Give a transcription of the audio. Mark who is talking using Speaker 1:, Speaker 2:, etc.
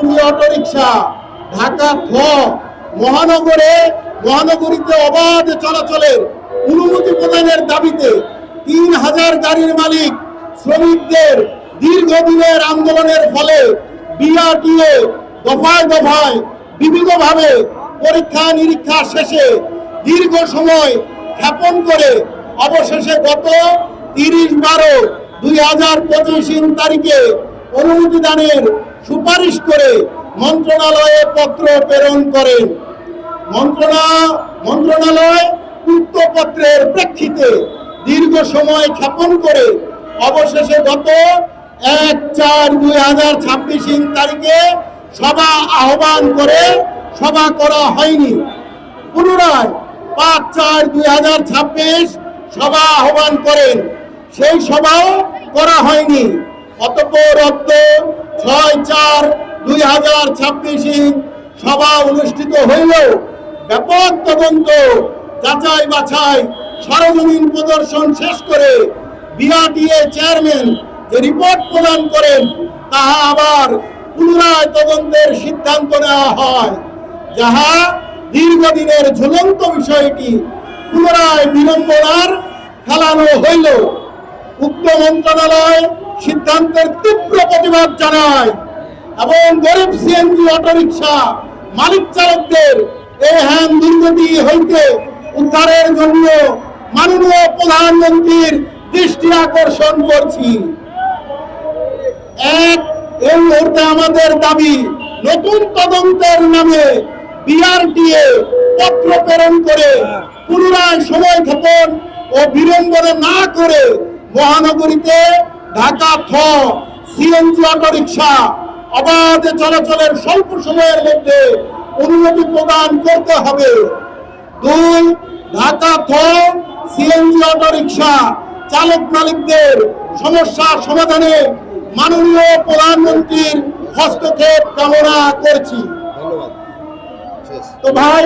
Speaker 1: CNG autorickshaw Dhaka মহানগরীতে অবাধ চলাচলের অনুমতি প্রদানের দাবিতে 3000 গাড়ির মালিক শ্রমিকদের দীর্ঘদিনের আন্দোলনের ফলে বিআরটিএ দফায় দফায় বিভিন্নভাবে পরীক্ষা নিরীক্ষা শেষে দীর্ঘ সময় ক্ষেপণ করে অবশেষে গত 30/12/2025 তারিখে অনুমতি দানের সুপারিশ করে মন্ত্রণালয়ে পত্র প্রেরণ করেন। মন্ত্রণালয় উক্ত পত্রের প্রেক্ষিতে দীর্ঘ সময় ক্ষেপণ করে অবশেষে গত 1/4/2026 তারিখে সভা আহ্বান করে সভা করা হয়নি। পুনরায় 5/4/2026 সভা আহ্বান করেন, সেই সভাও করা হয়নি। অতঃপর 6/4/2026 সভা অনুষ্ঠিত হইলেও ব্যাপক তদন্ত যাচাই বাছাই সরজমিন প্রদর্শন শেষ করে বিআরটিএ চেয়ারম্যান যে রিপোর্ট প্রদান করেন তাহা আবার পুনরায় তদন্তের সিদ্ধান্ত নেওয়া হয়, যাহা দীর্ঘদিনের ঝুলন্ত বিষয়টি পুনরায় বিড়ম্বনার ফেলানো হইল। উক্ত মন্ত্রণালয় সিদ্ধান্তের তীব্র প্রতিবাদ জানায় এবং গরিব সিএনজি অটোরিকশা মালিক চালকদের এই হ্যান দুর্গতি হইতে উদ্ধারের জন্য মাননীয় প্রধানমন্ত্রীর দৃষ্টি আকর্ষণ করছি। এই মুহূর্তে আমাদের দাবি, নতুন তদন্তের নামে বিআরটিএ পত্র প্রেরণ করে পুনরায় সময় ক্ষেপণ ও বিড়ম্বনা না করে মহানগরীতে ঢাকা সিএনজি অটোরিকশা অবাধে চলাচলের স্বল্প সময়ের মধ্যে অনুমতি প্রদান করতে হবে। 2. ঢাকা সিএনজি অটোরিকশা চালক মালিকদের সমস্যা সমাধানে মাননীয় প্রধানমন্ত্রীর হস্তক্ষেপ কামনা করছি। তো ভাই